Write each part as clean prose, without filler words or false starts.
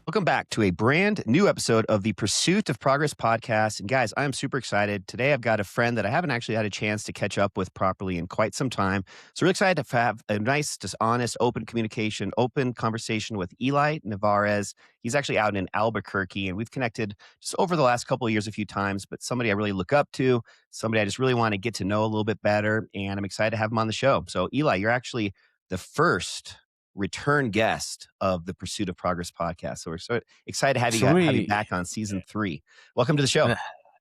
Welcome back to a brand new episode of the Pursuit of Progress podcast. And guys, I'm super excited. Today, I've got a friend that I haven't actually had a chance to catch up with properly in quite some time. So really excited to have a nice, just honest, open communication, open conversation with Eli Nevarez. He's actually out in Albuquerque, and we've connected just over the last couple of years a few times, but somebody I really look up to, somebody I just really want to get to know a little bit better. And I'm excited to have him on the show. So Eli, you're actually the first return guest of the Pursuit of Progress podcast. So we're so excited to have you back on season 3. Welcome to the show.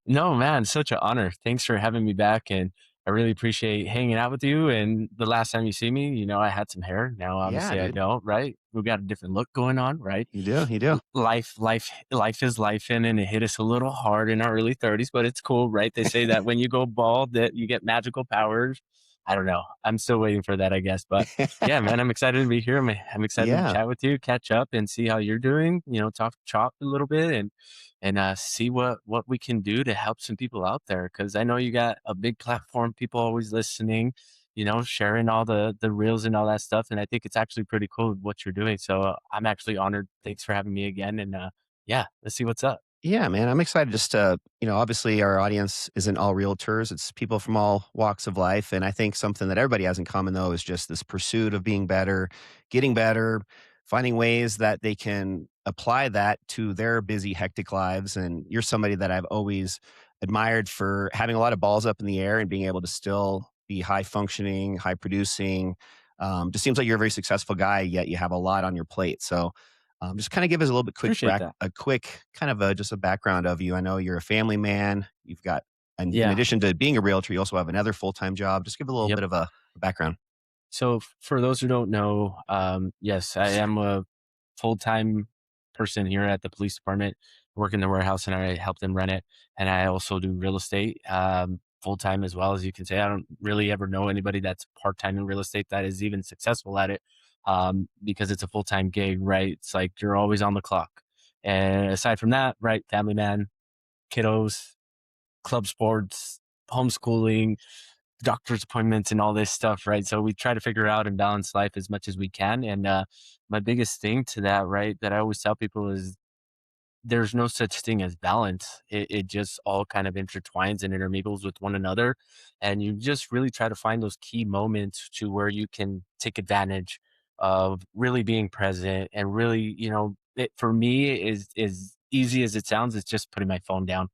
No, man, such an honor. Thanks for having me back. And I really appreciate hanging out with you. And the last time you see me, I had some hair. Now, obviously, I don't, right? We got a different look going on, right? You do. Life is life and it hit us a little hard in our early 30s, but it's cool, right? They say that when you go bald, that you get magical powers. I don't know. I'm still waiting for that, I guess. But yeah, man, I'm excited to be here. I'm excited to chat with you, catch up and see how you're doing, talk chop a little bit and see what we can do to help some people out there. Cause I know you got a big platform, people always listening, sharing all the reels and all that stuff. And I think it's actually pretty cool what you're doing. So I'm actually honored. Thanks for having me again. And let's see what's up. Yeah, man, I'm excited just to, obviously our audience isn't all realtors. It's people from all walks of life. And I think something that everybody has in common, though, is just this pursuit of being better, getting better, finding ways that they can apply that to their busy, hectic lives. And you're somebody that I've always admired for having a lot of balls up in the air and being able to still be high functioning, high producing. Just seems like you're a very successful guy, yet you have a lot on your plate. So just kind of give us a little bit quick kind of just a background of you. I know you're a family man. You've got, in addition to being a realtor, you also have another full-time job. Just give a little bit of a background. So for those who don't know, yes, I am a full-time person here at the police department. I work in the warehouse and I help them run it. And I also do real estate full-time as well. As you can say, I don't really ever know anybody that's part-time in real estate that is even successful at it. Because it's a full-time gig, right? It's like you're always on the clock. And aside from that, right, family man, kiddos, club sports, homeschooling, doctor's appointments and all this stuff, right? So we try to figure out and balance life as much as we can. And my biggest thing to that, right, that I always tell people is there's no such thing as balance. It just all kind of intertwines and intermingles with one another. And you just really try to find those key moments to where you can take advantage of really being present and really, it for me is as easy as it sounds. It's just putting my phone down,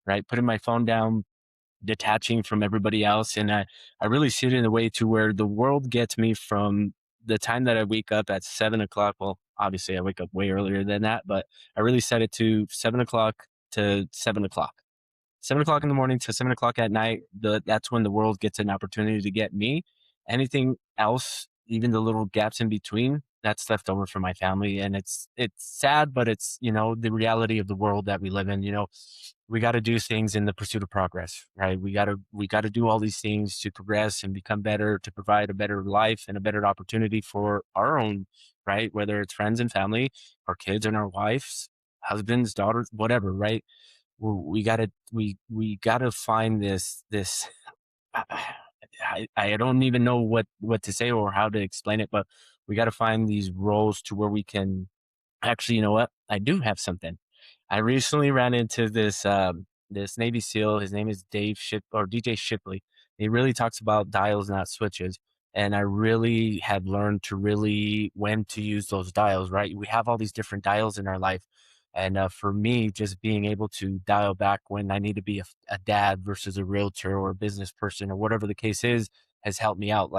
right? Putting my phone down, detaching from everybody else. And I really see it in a way to where the world gets me from the time that I wake up at 7:00. Well, obviously I wake up way earlier than that, but I really set it to 7:00 to 7:00. 7:00 in the morning to 7:00 at night. That's when the world gets an opportunity to get me. Anything else, even the little gaps in between, that's left over for my family. And it's sad, but it's, the reality of the world that we live in. We got to do things in the pursuit of progress, right? We got to do all these things to progress and become better, to provide a better life and a better opportunity for our own, right? Whether it's friends and family, our kids and our wives, husbands, daughters, whatever, right? We gotta find this, I don't even know what to say or how to explain it, but we got to find these roles to where we can actually, you know what? I do have something. I recently ran into this Navy SEAL. His name is DJ Shipley. He really talks about dials, not switches. And I really had learned to really when to use those dials, right? We have all these different dials in our life. And for me, just being able to dial back when I need to be a dad versus a realtor or a business person or whatever the case is, has helped me out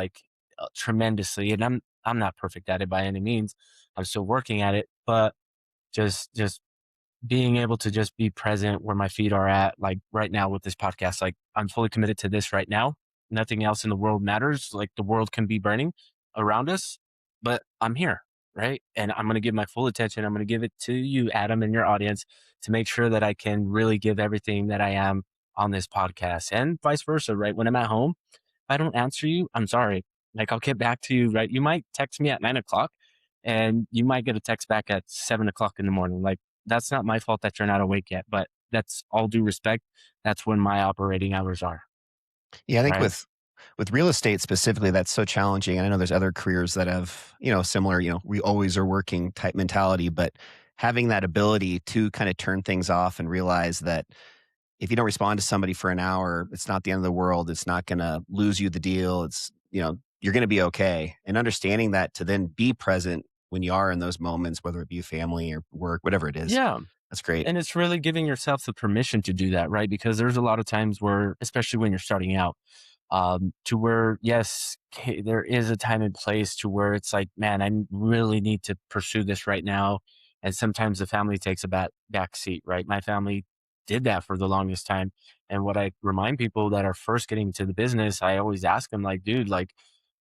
tremendously. And I'm not perfect at it by any means. I'm still working at it, but just being able to just be present where my feet are at, like right now with this podcast, like I'm fully committed to this right now. Nothing else in the world matters. Like the world can be burning around us, but I'm here. Right. And I'm going to give my full attention. I'm going to give it to you, Adam, and your audience to make sure that I can really give everything that I am on this podcast and vice versa. Right. When I'm at home, if I don't answer you, I'm sorry. Like I'll get back to you. Right. You might text me at 9:00 and you might get a text back at 7 o'clock in the morning. Like, that's not my fault that you're not awake yet, but that's all due respect. That's when my operating hours are, Yeah, I think right? with real estate specifically, that's so challenging. And I know there's other careers that have, similar, we always are working type mentality, but having that ability to kind of turn things off and realize that if you don't respond to somebody for an hour, it's not the end of the world. It's not going to lose you the deal. You're going to be okay. And understanding that to then be present when you are in those moments, whether it be family or work, whatever it is, Yeah. that's great. And it's really giving yourself the permission to do that, right? Because there's a lot of times where, especially when you're starting out, to where, yes, there is a time and place to where it's like, man, I really need to pursue this right now. And sometimes the family takes a back seat, right? My family did that for the longest time. And what I remind people that are first getting into the business, I always ask them, like, dude, like,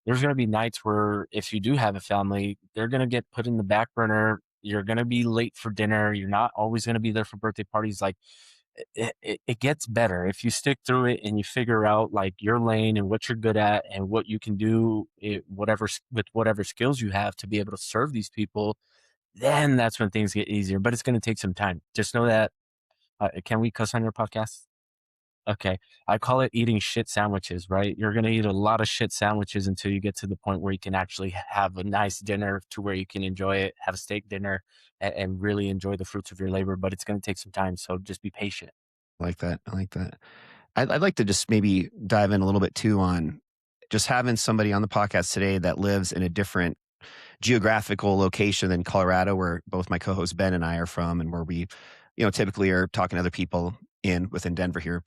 there's going to be nights where if you do have a family, they're going to get put in the back burner. You're going to be late for dinner. You're not always going to be there for birthday parties. Like, it gets better if you stick through it and you figure out like your lane and what you're good at and what you can do, with whatever skills you have to be able to serve these people. Then that's when things get easier, but it's going to take some time. Just know that. Can we cuss on your podcast? Okay. I call it eating shit sandwiches, right? You're going to eat a lot of shit sandwiches until you get to the point where you can actually have a nice dinner to where you can enjoy it, have a steak dinner, and really enjoy the fruits of your labor. But it's going to take some time. So just be patient. I like that. I like that. I'd like to just maybe dive in a little bit too on just having somebody on the podcast today that lives in a different geographical location than Colorado, where both my co-host Ben and I are from, and where we, typically are talking to other people within Denver here.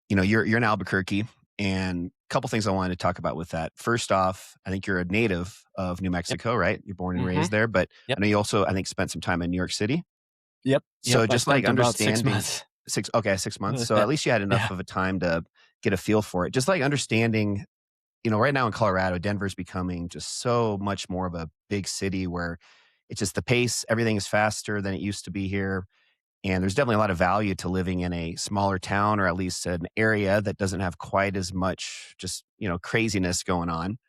You're in Albuquerque, and a couple things I wanted to talk about with that. First off, I think you're a native of New Yep. Mexico, right? You're born and Hmm. raised there, but Yep. I know you also, I think, spent some time in New York City. Yep. Yep. So I just like spent about six understanding months. 6 months. So at least you had enough Yeah. of a time to get a feel for it. Just like understanding, right now in Colorado, Denver's becoming just so much more of a big city where it's just the pace, everything is faster than it used to be here. And there's definitely a lot of value to living in a smaller town or at least an area that doesn't have quite as much just, craziness going on.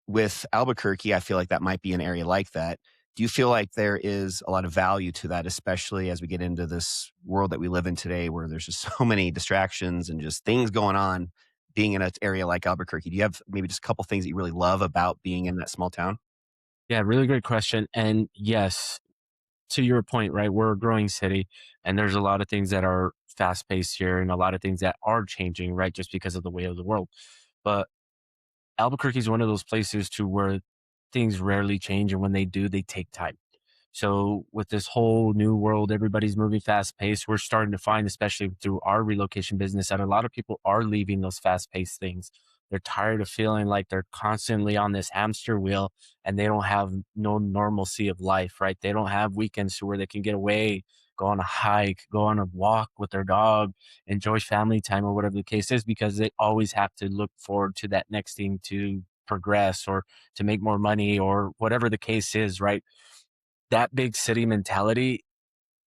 With Albuquerque, I feel like that might be an area like that. Do you feel like there is a lot of value to that, especially as we get into this world that we live in today where there's just so many distractions and just things going on being in an area like Albuquerque? Do you have maybe just a couple things that you really love about being in that small town? Yeah. Really great question. And yes, to your point, right? We're a growing city and there's a lot of things that are fast paced here and a lot of things that are changing, right? Just because of the way of the world. But Albuquerque is one of those places to where things rarely change. And when they do, they take time. So with this whole new world, everybody's moving fast paced. We're starting to find, especially through our relocation business, that a lot of people are leaving those fast paced things. They're tired of feeling like they're constantly on this hamster wheel and they don't have no normalcy of life, right? They don't have weekends to where they can get away, go on a hike, go on a walk with their dog, enjoy family time or whatever the case is, because they always have to look forward to that next thing to progress or to make more money or whatever the case is, right? That big city mentality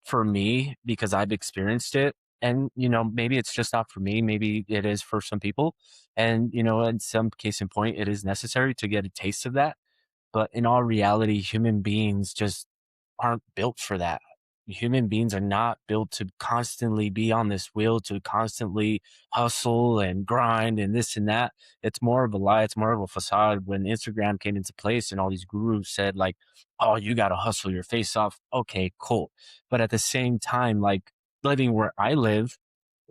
for me, because I've experienced it, and, maybe it's just not for me, maybe it is for some people, and, in some case in point, it is necessary to get a taste of that, but in all reality, human beings just aren't built for that. Human beings are not built to constantly be on this wheel, to constantly hustle and grind and this and that. It's more of a lie. It's more of a facade. When Instagram came into place and all these gurus said, like, oh, you got to hustle your face off. Okay, cool. But at the same time, like living where I live,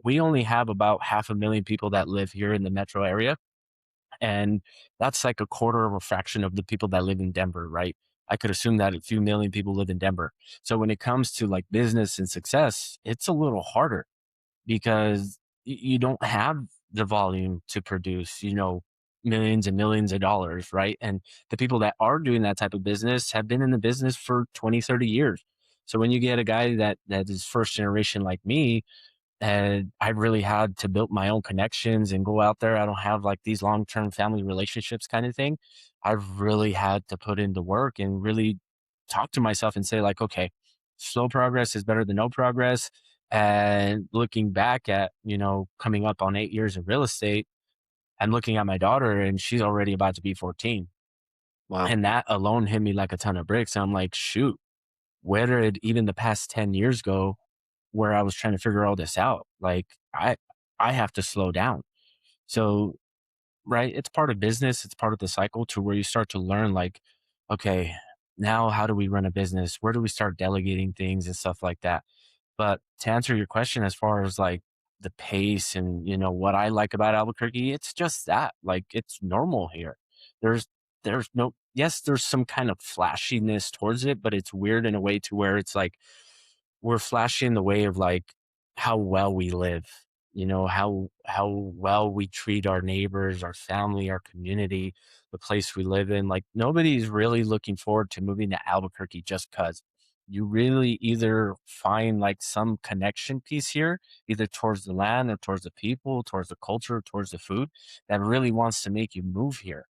we only have about 500,000 people that live here in the metro area. And that's like a quarter of a fraction of the people that live in Denver, right? I could assume that a few million people live in Denver. So when it comes to like business and success, it's a little harder because you don't have the volume to produce, millions and millions of dollars, right? And the people that are doing that type of business have been in the business for 20, 30 years. So when you get a guy that is first generation like me, and I really had to build my own connections and go out there. I don't have like these long-term family relationships kind of thing. I've really had to put in the work and really talk to myself and say like, okay, slow progress is better than no progress. And looking back at, coming up on 8 years of real estate, I'm looking at my daughter and she's already about to be 14. Wow. And that alone hit me like a ton of bricks. I'm like, shoot, where did even the past 10 years go where I was trying to figure all this out? Like I have to slow down. So, right, it's part of business, it's part of the cycle to where you start to learn like, okay, now how do we run a business? Where do we start delegating things and stuff like that? But to answer your question as far as like the pace and what I like about Albuquerque, it's just that. Like it's normal here. There's there's no yes, there's some kind of flashiness towards it, but it's weird in a way to where it's like we're flashy in the way of like how well we live, how well we treat our neighbors, our family, our community, the place we live in. Like nobody's really looking forward to moving to Albuquerque just cuz you really either find like some connection piece here, either towards the land or towards the people, towards the culture, towards the food that really wants to make you move here.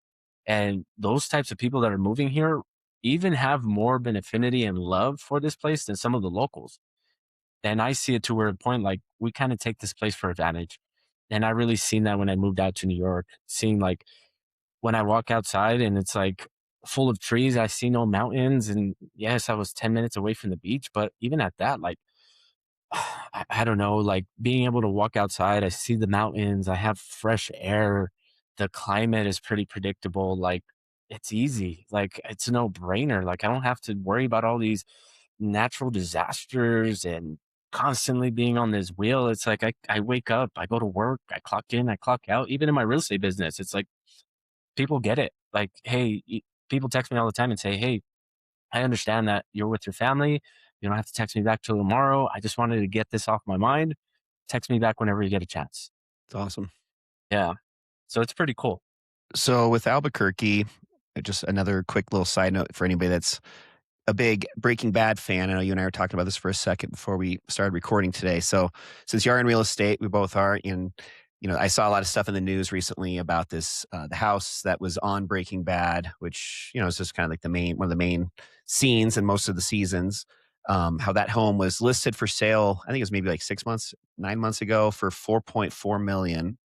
And those types of people that are moving here even have more of an affinity and love for this place than some of the locals. And I see it to where a point like we kind of take this place for advantage. And I really seen that when I moved out to New York, seeing like when I walk outside and it's like full of trees, I see no mountains. And yes, I was 10 minutes away from the beach, but even at that, like I don't know, like being able to walk outside, I see the mountains, I have fresh air, the climate is pretty predictable. Like it's easy, like it's a no brainer. Like I don't have to worry about all these natural disasters and constantly being on this wheel. It's like I wake up, I go to work, I clock in, I clock out. Even in my real estate business, it's like people get it. Like, hey, people text me all the time and say, hey, I understand that you're with your family. You don't have to text me back till tomorrow. I just wanted to get this off my mind. Text me back whenever you get a chance. It's awesome. Yeah. So it's pretty cool. So with Albuquerque, just another quick little side note for anybody that's a big Breaking Bad fan. I know you and I were talking about this for a second before we started recording today. So since you are in real estate, we both are. And I saw a lot of stuff in the news recently about this the house that was on Breaking Bad, which is just kind of like the main one of the main scenes in most of the seasons. How that home was listed for sale. I think it was maybe like 6 months, 9 months ago for 4.4 million.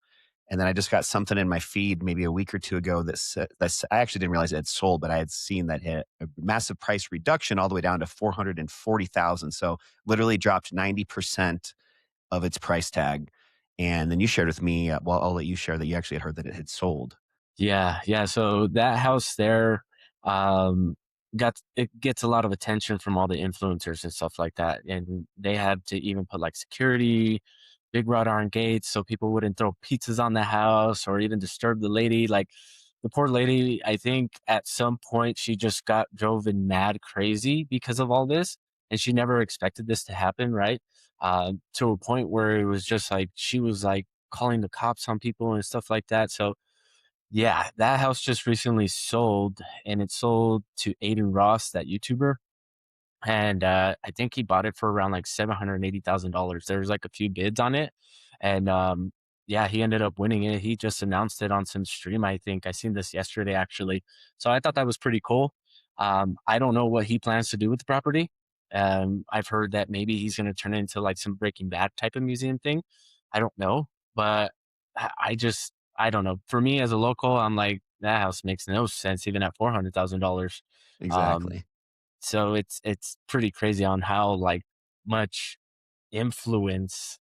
And then I just got something in my feed maybe a week or two ago that's I actually didn't realize it had sold, but I had seen that hit a massive price reduction all the way down to 440,000. So literally dropped 90% of its price tag. And then you shared with me, well, I'll let you share that you actually had heard that it had sold. Yeah, yeah. So that house there, um, it gets a lot of attention from all the influencers and stuff like that, and they had to even put like security, big wrought iron gates, so people wouldn't throw pizzas on the house or even disturb the lady. Like the poor lady, I think at some point she just got driven mad crazy because of all this, and she never expected this to happen, right? To a point where it was just like she was like calling the cops on people and stuff like that. So yeah, that house just recently sold, and it sold to Aiden Ross, that YouTuber, and, I think he bought it for around, like, $780,000. There was, like, a few bids on it, and, yeah, he ended up winning it. He just announced it on some stream, I think. I seen this yesterday, actually. So I thought that was pretty cool. I don't know what he plans to do with the property. I've heard that maybe he's gonna turn it into, like, some Breaking Bad type of museum thing. I don't know, but I don't know. For me as a local, I'm like, "That house makes no sense even at $400,000." Um Exactly. so it's pretty crazy on how, like, much influence,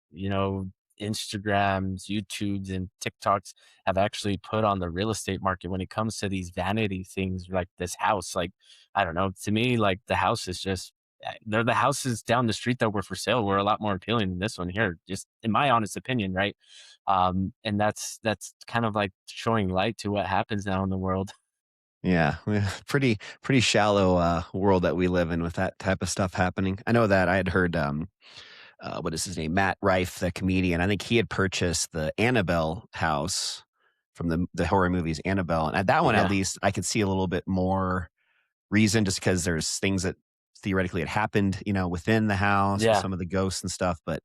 Instagrams, YouTubes, and TikToks have actually put on the real estate market when it comes to these vanity things like this house. Like, I don't know, to me, like, the house is just they're the houses down the street that were for sale were a lot more appealing than this one here, just in my honest opinion, right? And that's kind of like showing light to what happens now in the world. Yeah, pretty shallow world that we live in with that type of stuff happening. I know that I had heard what is his name? Matt Rife, the comedian. I think he had purchased the Annabelle house from the horror movies Annabelle, and at that one, at Yeah. least, I could see a little bit more reason, just because there's things that theoretically had happened, within the house with Yeah. some of the ghosts and stuff. But,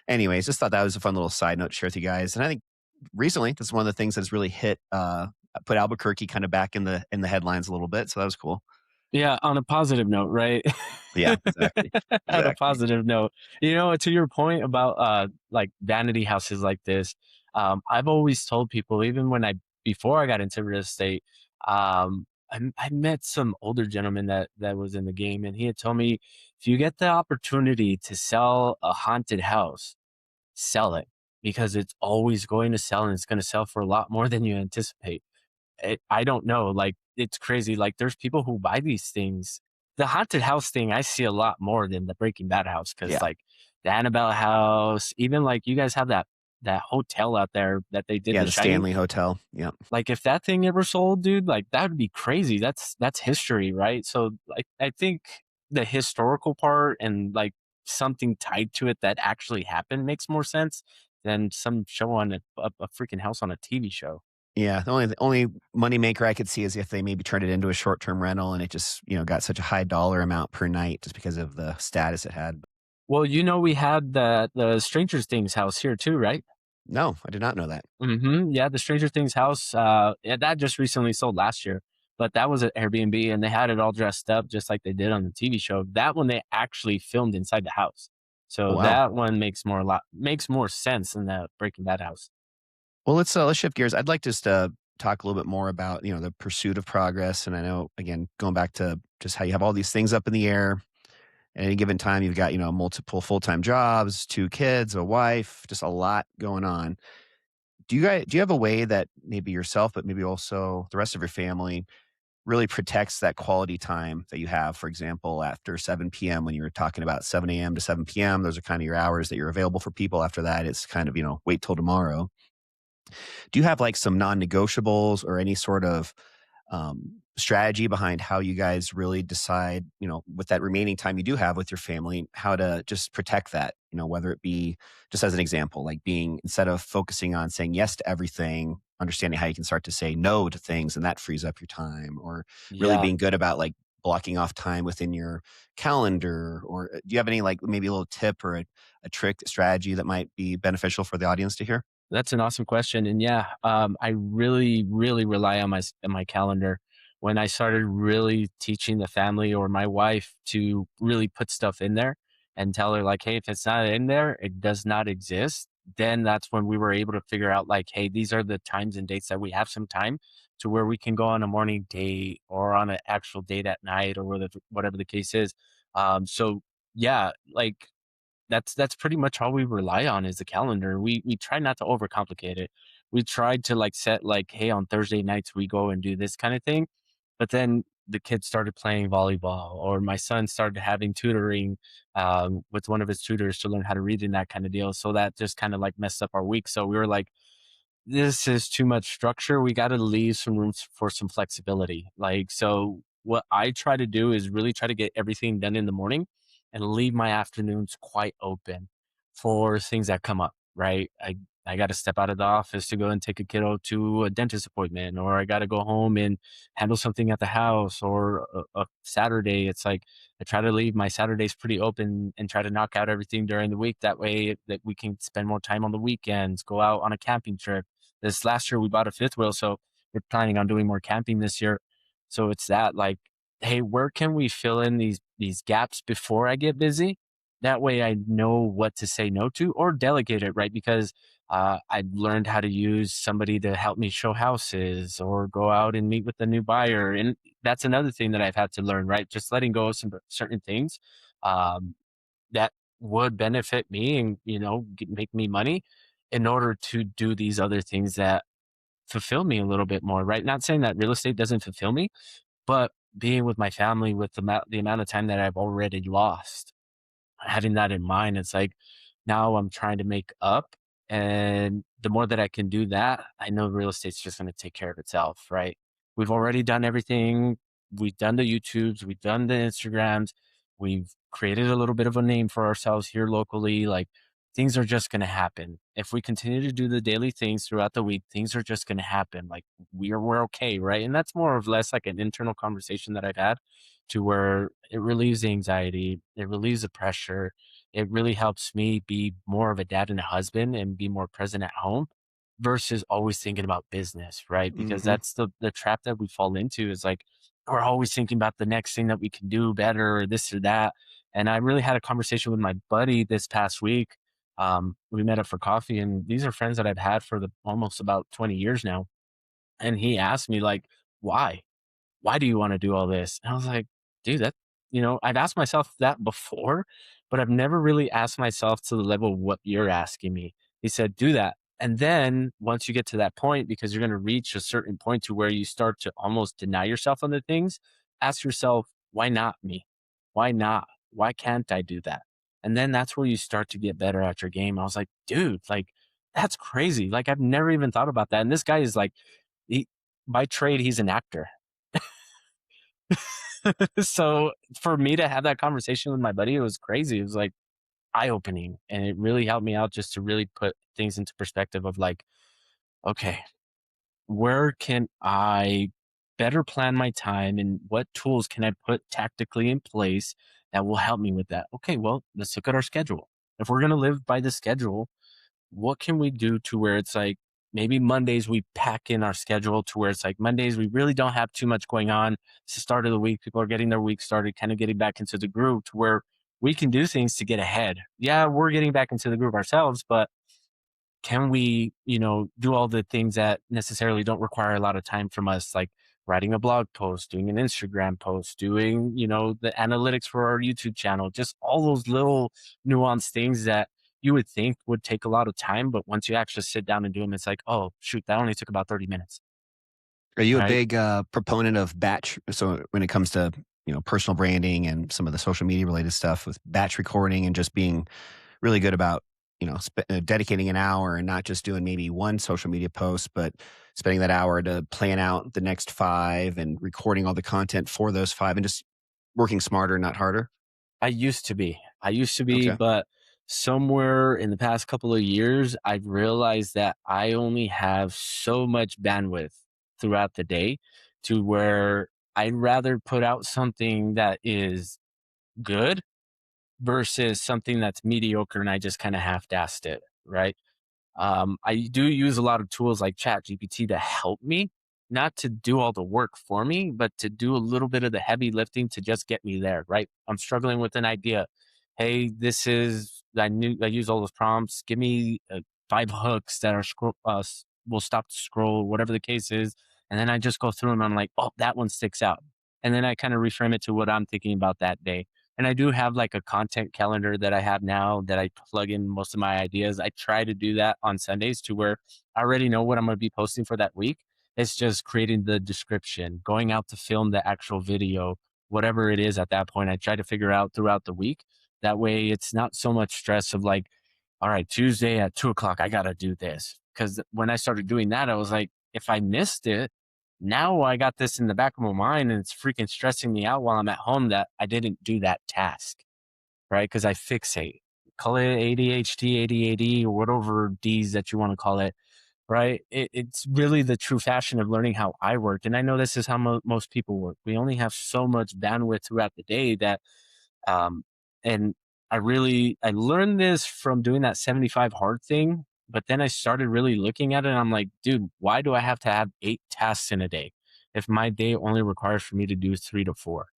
anyways, just thought that was a fun little side note to share with you guys. And I think recently, that's one of the things that's really put Albuquerque kind of back in the headlines a little bit. So that was cool. Yeah, on a positive note, right? Yeah, exactly, On a exactly. positive note. To your point about, like, vanity houses like this, I've always told people even when I before I got into real estate, I met some older gentleman that was in the game, and he had told me, "If you get the opportunity to sell a haunted house, sell it, because it's always going to sell, and it's gonna sell for a lot more than you anticipate." I don't know, like, it's crazy, like, there's people who buy these things. The haunted house thing, I see a lot more than the Breaking Bad house, because Yeah. like, the Annabelle house, even, like, you guys have that hotel out there that they did Yeah, The the Shining. Stanley Hotel. Yeah. Like, if that thing ever sold, dude, like, that would be crazy. That's history, right? So, like, I think the historical part and, like, something tied to it that actually happened makes more sense than some show on a freaking house on a TV show. Yeah, the only moneymaker I could see is if they maybe turned it into a short-term rental and it just, got such a high dollar amount per night just because of the status it had. Well, we had the Stranger Things house here too, right? No, I did not know that. Mhm, yeah, the Stranger Things house, yeah, that just recently sold last year, but that was an Airbnb, and they had it all dressed up just like they did on the TV show. That one they actually filmed inside the house. Oh, So wow. that one makes more sense than the Breaking Bad house. Well, let's shift gears. I'd like just to talk a little bit more about, the pursuit of progress, and I know, again, going back to just how you have all these things up in the air. At any given time, you've got, multiple full-time jobs, 2 kids, a wife, just a lot going on. Do you have a way that maybe yourself, but maybe also the rest of your family really protects that quality time that you have? For example, after 7 p.m., when you were talking about 7 a.m. to 7 p.m., those are kind of your hours that you're available for people. After that, it's kind of, wait till tomorrow. Do you have like some non-negotiables or any sort of strategy behind how you guys really decide, with that remaining time you do have with your family, how to just protect that, whether it be just as an example, like being instead of focusing on saying yes to everything, understanding how you can start to say no to things and that frees up your time, or really Yeah. being good about like blocking off time within your calendar, or do you have any like maybe a little tip or a trick strategy that might be beneficial for the audience to hear? That's an awesome question, and yeah, I really, really rely on my calendar. When I started really teaching the family or my wife to really put stuff in there and tell her like, "Hey, if it's not in there, it does not exist," then that's when we were able to figure out like, "Hey, these are the times and dates that we have some time to where we can go on a morning date or on an actual date at night or whatever the case is." So yeah, like that's pretty much all we rely on is the calendar. We try not to overcomplicate it. We tried to like set like, hey, on Thursday nights we go and do this kind of thing. But then the kids started playing volleyball, or my son started having tutoring with one of his tutors to learn how to read and that kind of deal. So that just kind of like messed up our week. So we were like, this is too much structure. We got to leave some room for some flexibility. Like, so what I try to do is really try to get everything done in the morning and leave my afternoons quite open for things that come up, right? I got to step out of the office to go and take a kiddo to a dentist appointment, or I got to go home and handle something at the house, or a Saturday. It's like I try to leave my Saturdays pretty open and try to knock out everything during the week. That way that we can spend more time on the weekends, go out on a camping trip. This last year we bought a fifth wheel, so we're planning on doing more camping this year. So it's that like, hey, where can we fill in these gaps before I get busy? That way I know what to say no to or delegate it, right? Because I learned how to use somebody to help me show houses or go out and meet with the new buyer. And that's another thing that I've had to learn, right? Just letting go of some certain things um, that would benefit me and, make me money in order to do these other things that fulfill me a little bit more, right? Not saying that real estate doesn't fulfill me, but being with my family with the amount of time that I've already lost, having that in mind, it's like now I'm trying to make up. And the more that I can do that, I know real estate's just going to take care of itself, right? We've already done everything. We've done the YouTubes, we've done the Instagrams, we've created a little bit of a name for ourselves here locally. Like things are just going to happen. If we continue to do the daily things throughout the week, things are just going to happen. Like we're okay, right? And that's more or less like an internal conversation that I've had to where it relieves the anxiety, it relieves the pressure. It really helps me be more of a dad and a husband and be more present at home versus always thinking about business, right? Because Mhm. that's the trap that we fall into is like we're always thinking about the next thing that we can do better or this or that. And I really had a conversation with my buddy this past week. We met up for coffee, and these are friends that I've had for the almost about 20 years now. And he asked me like, why? why do you want to do all this? And I was like, dude, I've asked myself that before, but I've never really asked myself to the level of what you're asking me. He said, do that. And then once you get to that point, because you're going to reach a certain point to where you start to almost deny yourself on the things, ask yourself, why not me? Why not? Why can't I do that? And then that's where you start to get better at your game. I was like, dude, like, that's crazy. Like, I've never even thought about that. And this guy is like, he, by trade, he's an actor. So for me to have that conversation with my buddy, it was crazy. It was like eye opening. And it really helped me out just to really put things into perspective of like, okay, where can I better plan my time and what tools can I put tactically in place that will help me with that? Okay, well, let's look at our schedule. If we're going to live by the schedule, what can we do to where it's like maybe Mondays we pack in our schedule to where it's like Mondays we really don't have too much going on. It's the start of the week. People are getting their week started, kind of getting back into the groove to where we can do things to get ahead. Yeah, we're getting back into the groove ourselves, but can we, do all the things that necessarily don't require a lot of time from us, like writing a blog post, doing an Instagram post, doing, the analytics for our YouTube channel, just all those little nuanced things that you would think would take a lot of time. But once you actually sit down and do them, it's like, oh, shoot, that only took about 30 minutes. Are you a Right. big proponent of batch? So when it comes to personal branding and some of the social media related stuff with batch recording and just being really good about dedicating an hour and not just doing maybe one social media post, but spending that hour to plan out the next five and recording all the content for those five and just working smarter, not harder. I used to be, Okay. but somewhere in the past couple of years, I've realized that I only have so much bandwidth throughout the day to where I'd rather put out something that is good versus something that's mediocre and I just kind of half-assed it, right? I do use a lot of tools like ChatGPT to help me, not to do all the work for me, but to do a little bit of the heavy lifting to just get me there, right? I'm struggling with an idea. Hey, I use all those prompts. Give me 5 hooks that are will stop the scroll, whatever the case is. And then I just go through them. I'm like, oh, that one sticks out. And then I kind of reframe it to what I'm thinking about that day. And I do have like a content calendar that I have now that I plug in most of my ideas. I try to do that on Sundays to where I already know what I'm going to be posting for that week. It's just creating the description, going out to film the actual video, whatever it is at that point. I try to figure out throughout the week. That way it's not so much stress of like, all right, Tuesday at 2 o'clock, I got to do this. Because when I started doing that, I was like, if I missed it, now I got this in the back of my mind and it's freaking stressing me out while I'm at home that I didn't do that task, right? Because I fixate. Call it ADHD, ADAD, or whatever D's that you want to call it, right? It's really the true fashion of learning how I work. And I know this is how most people work. We only have so much bandwidth throughout the day that, um, and I learned this from doing that 75 hard thing. But then I started really looking at it and I'm like, dude, why do I have to have 8 tasks in a day if my day only requires for me to do 3 to 4?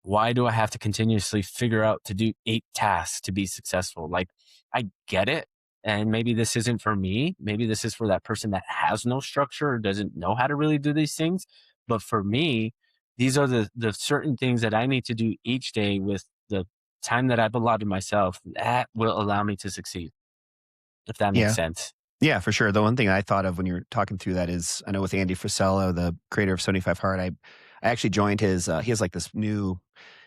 Why do I have to continuously figure out to do 8 tasks to be successful? Like, I get it. And maybe this isn't for me. Maybe this is for that person that has no structure or doesn't know how to really do these things. But for me, these are the certain things that I need to do each day with the time that I've allotted myself that will allow me to succeed, if that makes Yeah. sense. Yeah, for sure. The one thing I thought of when you were talking through that is I know with Andy Frisella, the creator of 75 Hard, I actually joined his he has like this new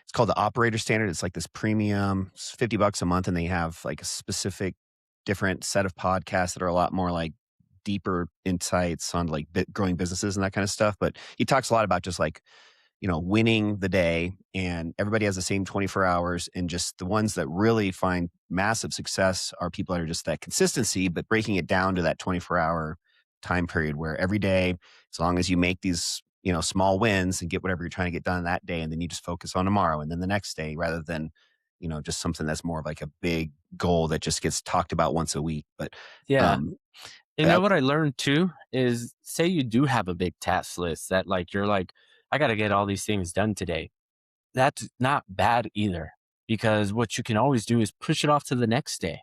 it's called the operator standard. It's like this premium, it's $50 a month, and they have like a specific different set of podcasts that are a lot more like deeper insights on like growing businesses and that kind of stuff. But he talks a lot about just like winning the day, and everybody has the same 24 hours. And just the ones that really find massive success are people that are just that consistency, but breaking it down to that 24-hour time period where every day, as long as you make these, small wins and get whatever you're trying to get done that day, and then you just focus on tomorrow and then the next day rather than, just something that's more of like a big goal that just gets talked about once a week. But, Yeah. um, You know that, what I learned too is say you do have a big task list that like you're like, I got to get all these things done today. That's not bad either because what you can always do is push it off to the next day.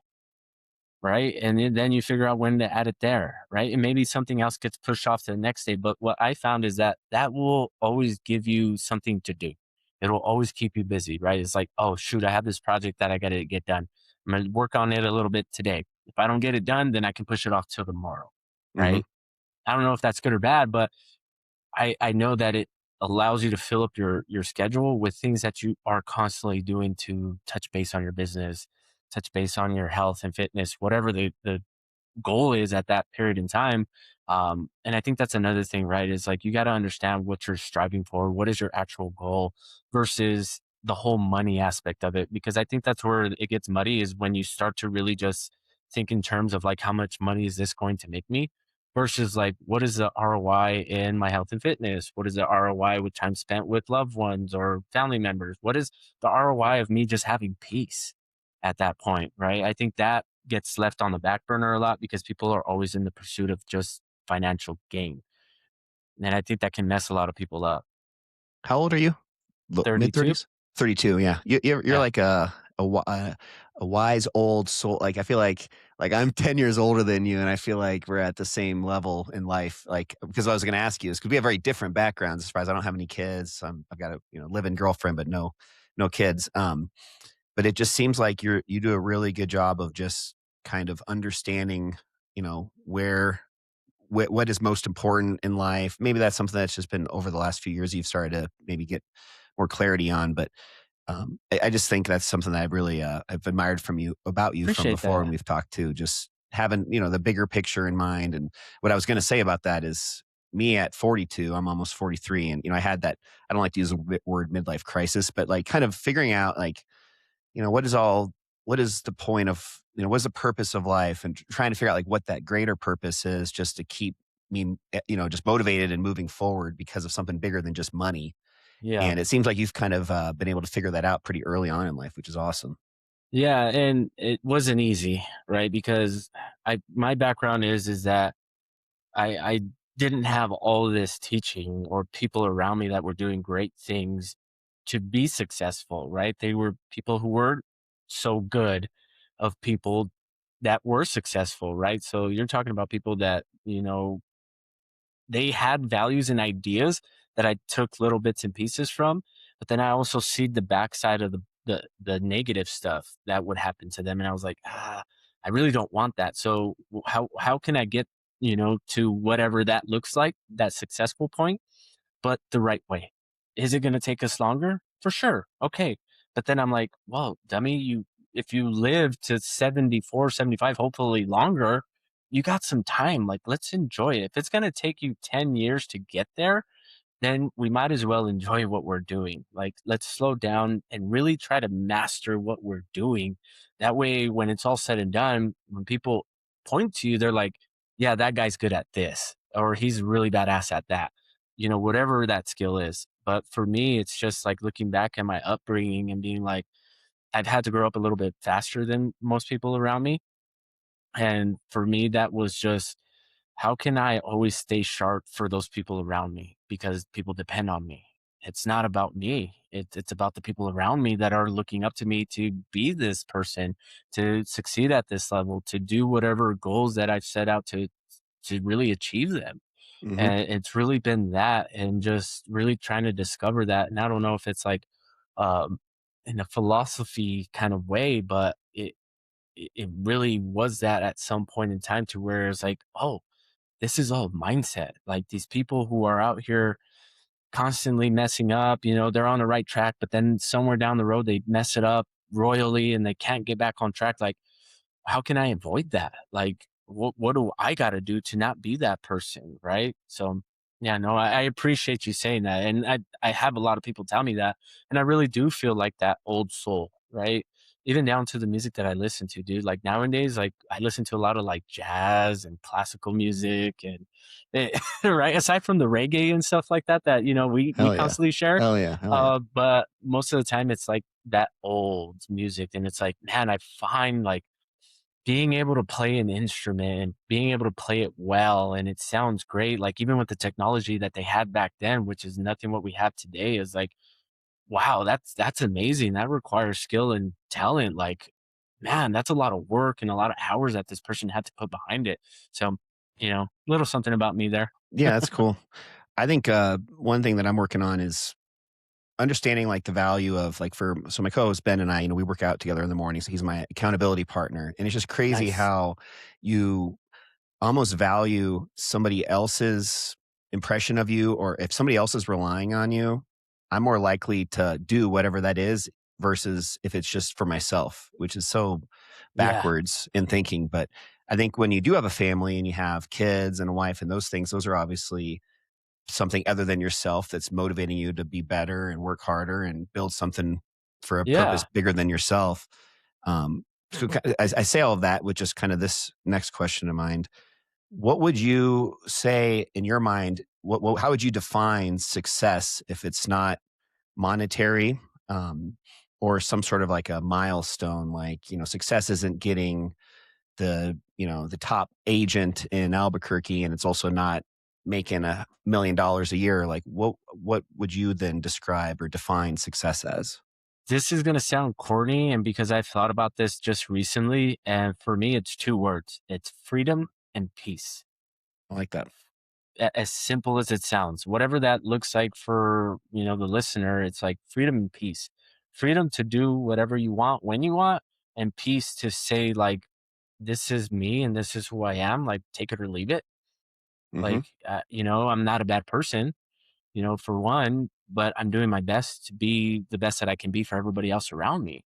right? And then you figure out when to add it there, right? And maybe something else gets pushed off to the next day. But what I found is that that will always give you something to do. It'll always keep you busy, right? It's like, oh, shoot, I have this project that I got to get done. I'm going to work on it a little bit today. If I don't get it done, then I can push it off till tomorrow, Mhm. right? I don't know if that's good or bad, but I know that it allows you to fill up your schedule with things that you are constantly doing to touch base on your business, touch base on your health and fitness, whatever the goal is at that period in time. And I think that's another thing, right? Is like you got to understand what you're striving for. What is your actual goal versus the whole money aspect of it? Because I think that's where it gets muddy is when you start to really just think in terms of like how much money is this going to make me versus like what is the ROI in my health and fitness? What is the ROI with time spent with loved ones or family members? What is the ROI of me just having peace at that point, right? I think that gets left on the back burner a lot because people are always in the pursuit of just financial gain. And I think that can mess a lot of people up. How old are you? Mid 32? 30s? 32, yeah. You're Yeah. like a wise old soul. Like, I feel like I'm 10 years older than you, and I feel like we're at the same level in life, like, because I was gonna ask you this, because we have very different backgrounds as far as I don't have any kids. I've got a, live-in girlfriend, but no kids. But it just seems like you do a really good job of just kind of understanding, where what is most important in life. Maybe that's something that's just been over the last few years you've started to maybe get more clarity on. But I just think that's something that I've admired from you about you from Appreciate before when that. we've talked too. Just having the bigger picture in mind. And what I was going to say about that is me at 42, I'm almost 43, and I had that. I don't like to use the word midlife crisis, but like kind of figuring out like what is the point of what's the purpose of life, and trying to figure out like what that greater purpose is, just to keep me just motivated and moving forward because of something bigger than just money. Yeah. And it seems like you've kind of been able to figure that out pretty early on in life, which is awesome. Yeah. And it wasn't easy, right? Because my background is that I didn't have all of this teaching or people around me that were doing great things to be successful, right? They were people who were so good of people that were successful, right? So you're talking about people that, they had values and ideas that I took little bits and pieces from, but then I also see the backside of the negative stuff that would happen to them, and I was like, I really don't want that. So how can I get to whatever that looks like, that successful point, but the right way? Is it going to take us longer? For sure. Okay. But then I'm like, well, dummy, if you live to 74, 75, hopefully longer, you got some time. Like, let's enjoy it. If it's going to take you 10 years to get there, then we might as well enjoy what we're doing. Like, let's slow down and really try to master what we're doing. That way, when it's all said and done, when people point to you, they're like, yeah, that guy's good at this, or he's really badass at that, whatever that skill is. But for me, it's just like looking back at my upbringing and being like, I've had to grow up a little bit faster than most people around me. And for me, that was just how can I always stay sharp for those people around me because people depend on me. It's not about me. It's about the people around me that are looking up to me to be this person, to succeed at this level, to do whatever goals that I've set out to really achieve them. Hmm. And it's really been that and just really trying to discover that. And I don't know if it's like um in a philosophy kind of way, but it really was that at some point in time to where it's like, oh, this is all mindset. Like these people who are out here constantly messing up, they're on the right track, but then somewhere down the road they mess it up royally and they can't get back on track. Like, how can I avoid that? Like, what do I got to do to not be that person, right? So, yeah, no, I appreciate you saying that, and I have a lot of people tell me that, and I really do feel like that old soul, right? Even down to the music that I listen to, dude. Like nowadays, like I listen to a lot of like jazz and classical music, and right aside from the reggae and stuff like that, that we Hell yeah. constantly share. Hell yeah. Hell yeah. But most of the time, it's like that old music, and it's like, man, I find like being able to play an instrument and being able to play it well and it sounds great, like even with the technology that they had back then, which is nothing what we have today, is like, wow, that's amazing. That requires skill and talent. Like man, that's a lot of work and a lot of hours that this person had to put behind it. So, little something about me there. Yeah, that's cool. I think, one thing that I'm working on is understanding, like, the value of, like, so my co-host Ben and I, we work out together in the mornings. He's my accountability partner, and it's just crazy Nice. how you almost value somebody else's impression of you, or if somebody else is relying on you, I'm more likely to do whatever that is versus if it's just for myself, which is so Yeah. backwards in thinking. But I think when you do have a family and you have kids and a wife and those things, those are obviously something other than yourself that's motivating you to be better and work harder and build something for a purpose Yeah. bigger than yourself. I say all of that with just kind of this next question in mind. What would you say in your mind? How would you define success if it's not monetary, um, or some sort of like a milestone? Like, success isn't getting the top agent in Albuquerque, and it's also not making $1 million a year. Like, what would you then describe or define success as? This is going to sound corny. And because I've thought about this just recently, and for me, it's two words, it's freedom and peace. I like that. As simple as it sounds, whatever that looks like for, the listener, it's like freedom and peace. Freedom to do whatever you want when you want, and peace to say, like, this is me and this is who I am, like, take it or leave it. Hmm. Like, I'm not a bad person, for one, but I'm doing my best to be the best that I can be for everybody else around me.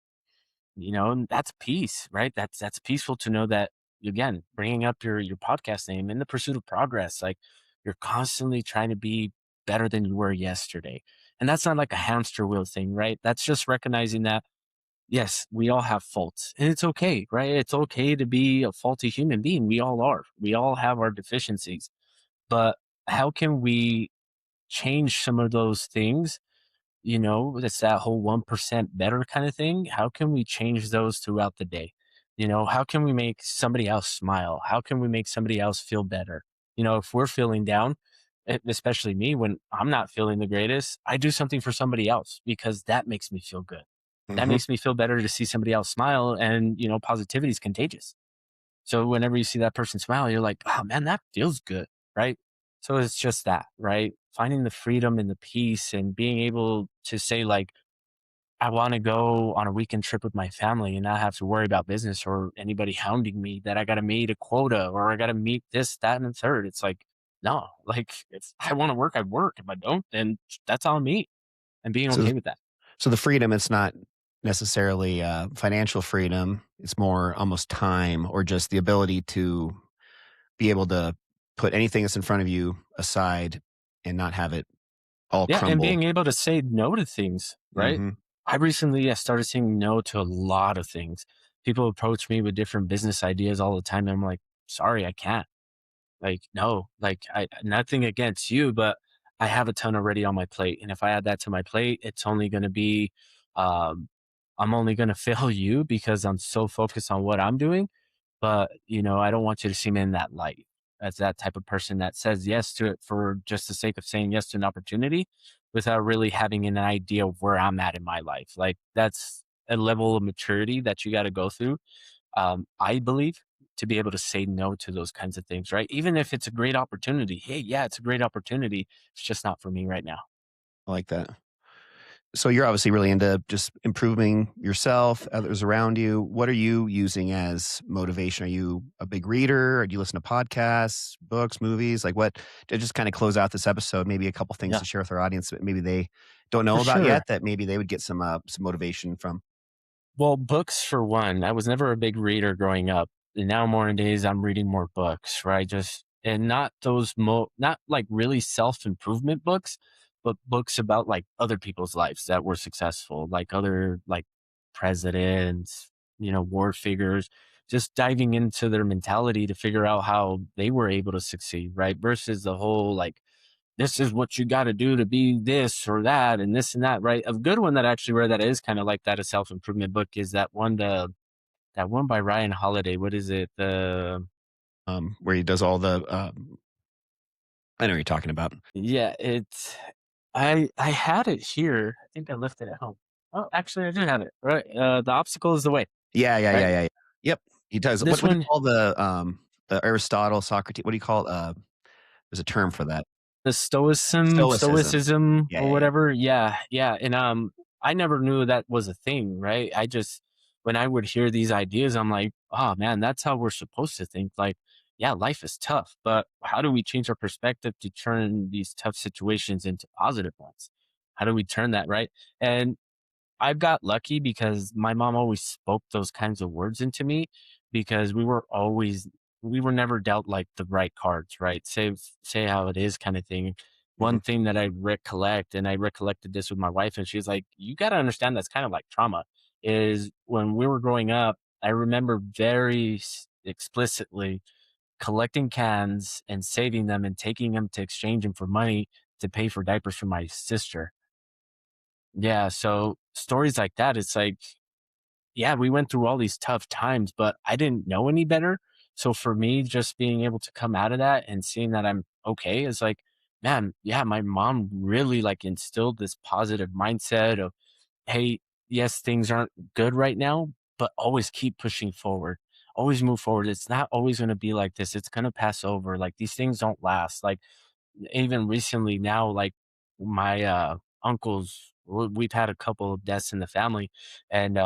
And that's peace, right? That's peaceful to know that, again, bringing up your podcast name, In the Pursuit of Progress, like, you're constantly trying to be better than you were yesterday. And that's not like a hamster wheel thing, right? That's just recognizing that, yes, we all have faults and it's okay, right? It's okay to be a faulty human being. We all are. We all have our deficiencies. But how can we change some of those things? It's that whole 1% better kind of thing. How can we change those throughout the day? How can we make somebody else smile? How can we make somebody else feel better? If we're feeling down, especially me, when I'm not feeling the greatest, I do something for somebody else because that makes me feel good. That Hmm. makes me feel better to see somebody else smile. And, positivity is contagious. So whenever you see that person smile, you're like, oh man, that feels good. Right. So it's just that, right? Finding the freedom and the peace and being able to say, like, I want to go on a weekend trip with my family and not have to worry about business or anybody hounding me that I got to meet a quota or I got to meet this, that, and the third. It's like, no, like, if I want to work, I work. If I don't, then that's on me, and being So, okay with that. so the freedom, it's not necessarily financial freedom. It's more almost time, or just the ability to be able to put anything that's in front of you aside and not have it all Yeah. And crumble. being able to say no to things, right? Hmm. I recently started saying no to a lot of things. People approach me with different business ideas all the time. And I'm like, sorry, I can't. Like, no, like, I nothing against you, but I have a ton already on my plate. And if I add that to my plate, it's only going to be, um, I'm only going to fail you because I'm so focused on what I'm doing. But, I don't want you to see me in that light as that type of person that says yes to it for just the sake of saying yes to an opportunity without really having an idea of where I'm at in my life. Like, that's a level of maturity that you got to go through, I believe, to be able to say no to those kinds of things, right? Even if it's a great opportunity. Hey, yeah, it's a great opportunity. It's just not for me right now. I like that. So you're obviously really into just improving yourself, others around you. What are you using as motivation? Are you a big reader? Or do you listen to podcasts, books, movies? Like, what to just kind of close out this episode? Maybe a couple things Yeah, to share with our audience that maybe they don't know for about sure. yet, that maybe they would get some motivation from. Well, books for one. I was never a big reader growing up. And now more days I'm reading more books, right? Just and not those not like really self-improvement books, but books about like other people's lives that were successful, like other like presidents, war figures, just diving into their mentality to figure out how they were able to succeed, right? Versus the whole like this is what you got to do to be this or that and this and that, right? A good one that I actually read that is kind of like that, a self improvement book, is that one by Ryan Holiday. What is it? Where he does all the, I know what you're talking about. Yeah, it's I had it here. I think I left it at home. Oh, actually, I did have it. Right, the obstacle is the way. Yeah, yeah, yeah, right? yeah, yeah. Yep, he does. This What do you one, call the Aristotle, Socrates what do you call it? There's a term for that. the Stoicism. stoicism Yeah, or yeah, yeah. whatever. Yeah, yeah. And I never knew that was a thing, right? I just when I would hear these ideas, I'm like, oh man, that's how we're supposed to think. Like, yeah, life is tough, but how do we change our perspective to turn these tough situations into positive ones? How do we turn that right? And I've got lucky because my mom always spoke those kinds of words into me because we were never dealt like the right cards, right? Say how it is kind of thing. One Mhm, thing that I recollect, and I recollected this with my wife, and she was like, "You got to understand that's kind of like trauma." Is when we were growing up, I remember explicitly collecting cans and saving them and taking them to exchange them for money to pay for diapers for my sister. Yeah, so stories like that, it's like, yeah, we went through all these tough times, but I didn't know any better. So for me, just being able to come out of that and seeing that I'm okay is like, man, yeah, my mom really like instilled this positive mindset of, hey, yes, things aren't good right now, but always keep pushing forward. Always move forward. It's not always going to be like this. It's going to pass over. Like these things don't last. Like even recently now, like my uncles, we've had a couple of deaths in the family, and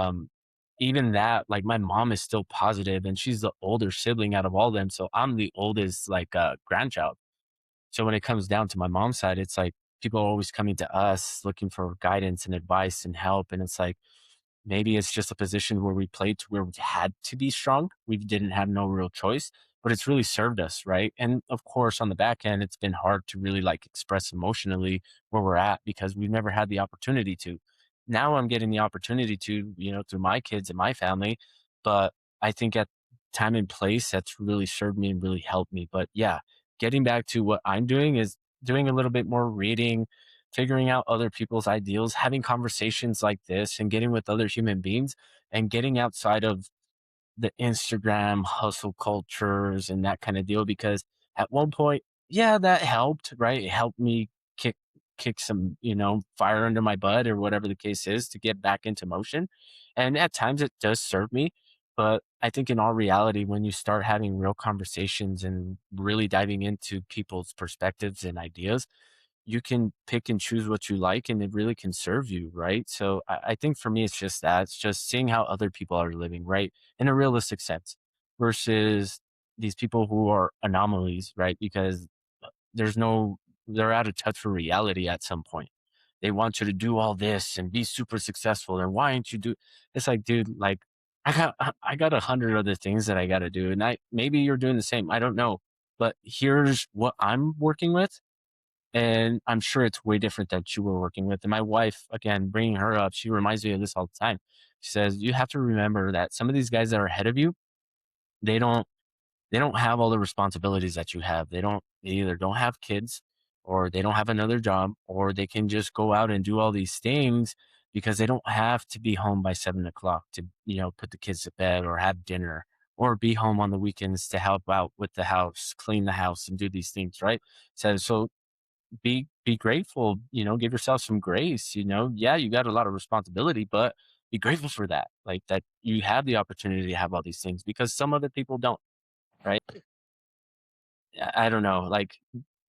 even that, like my mom is still positive, and she's the older sibling out of all of them, so I'm the oldest like grandchild. So when it comes down to my mom's side, it's like people are always coming to us looking for guidance and advice and help, and it's like maybe it's just a position where we played to where we had to be strong. We didn't have no real choice, but it's really served us, right? And of course, on the back end, it's been hard to really like express emotionally where we're at because we've never had the opportunity to. Now I'm getting the opportunity to, through my kids and my family. But I think at time and place, that's really served me and really helped me. But yeah, getting back to what I'm doing is doing a little bit more reading, figuring out other people's ideals, having conversations like this and getting with other human beings and getting outside of the Instagram hustle cultures and that kind of deal because at one point, yeah, that helped, right? It helped me kick some, fire under my butt or whatever the case is to get back into motion. And at times it does serve me. But I think in all reality, when you start having real conversations and really diving into people's perspectives and ideas, you can pick and choose what you like and it really can serve you, right? So I think for me, it's just that. It's just seeing how other people are living, right? In a realistic sense versus these people who are anomalies, right? Because there's no, they're out of touch for reality at some point. They want you to do all this and be super successful. And why don't you do it's like, dude, like I got 100 other things that I got to do. And maybe you're doing the same. I don't know. But here's what I'm working with and I'm sure it's way different that you were working with. And my wife, again, bringing her up, she reminds me of this all the time. She says, you have to remember that some of these guys that are ahead of you, they don't, they don't have all the responsibilities that you have. They either don't have kids or they don't have another job or they can just go out and do all these things because they don't have to be home by 7 o'clock to, put the kids to bed or have dinner or be home on the weekends to help out with the house, clean the house and do these things. Right. So be grateful, give yourself some grace, yeah, you got a lot of responsibility, but be grateful for that, like that you have the opportunity to have all these things because some other people don't, right? I don't know, like,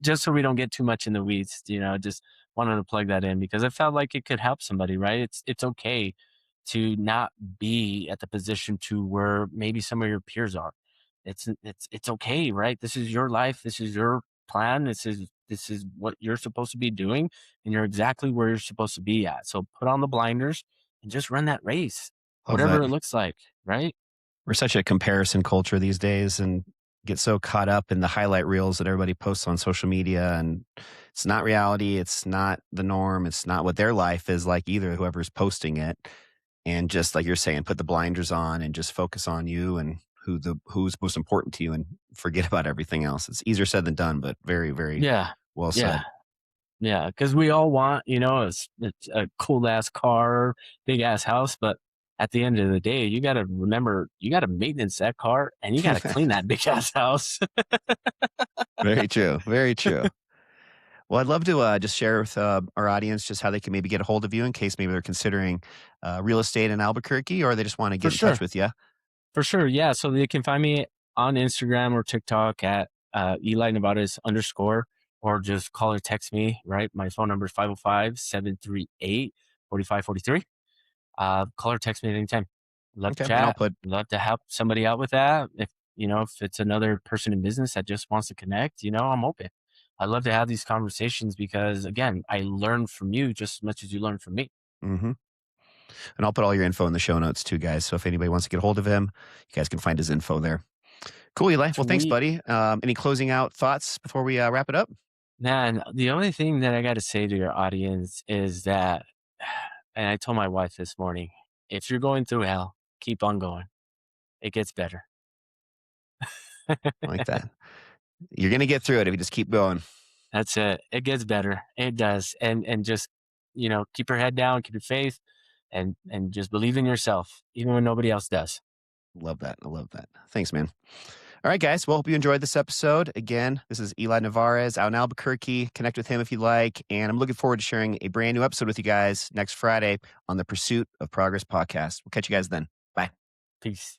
just so we don't get too much in the weeds, just wanted to plug that in because I felt like it could help somebody, right? It's okay to not be at the position to where maybe some of your peers are. It's okay, right? This is your life. This is your plan. This is what you're supposed to be doing, and you're exactly where you're supposed to be at. So put on the blinders and just run that race, love whatever that. it looks like, right? We're such a comparison culture these days and get so caught up in the highlight reels that everybody posts on social media, and it's not reality, it's not the norm, it's not what their life is like either, whoever's posting it. And just like you're saying, put the blinders on and just focus on you and who's most important to you and forget about everything else. It's easier said than done, but very, very Yeah, well yeah. said. Yeah, because we all want, it's a cool ass car, big ass house, but at the end of the day, you gotta remember, you gotta maintenance that car and you gotta clean that big ass house. Very true. Very true. Well, I'd love to just share with our audience just how they can maybe get a hold of you in case maybe they're considering real estate in Albuquerque or they just want to For get in touch sure. with you. For sure. Yeah. So they can find me on Instagram or TikTok at Eli Nevarez underscore, or just call or text me, right? My phone number is 505-738-4543. Call or text me at any time. Love to Okay. And I'll chat. put, Love to help somebody out with that. If it's another person in business that just wants to connect, I'm open. I love to have these conversations because, again, I learn from you just as much as you learn from me. hmm and I'll put all your info in the show notes too, guys. So if anybody wants to get a hold of him, you guys can find his info there. Cool, Eli. Well, thanks, Sweet. buddy. Any closing out thoughts before we wrap it up? Man, the only thing that I got to say to your audience is that, and I told my wife this morning, if you're going through hell, keep on going. It gets better. I like that. You're going to get through it if you just keep going. That's it. It gets better. It does. And just, keep your head down, keep your faith, and just believe in yourself, even when nobody else does. Love that. I love that. Thanks, man. All right, guys. Well, hope you enjoyed this episode. Again, this is Eli Nevarez out in Albuquerque. Connect with him if you like. And I'm looking forward to sharing a brand new episode with you guys next Friday on the Pursuit of Progress podcast. We'll catch you guys then. Bye. Peace.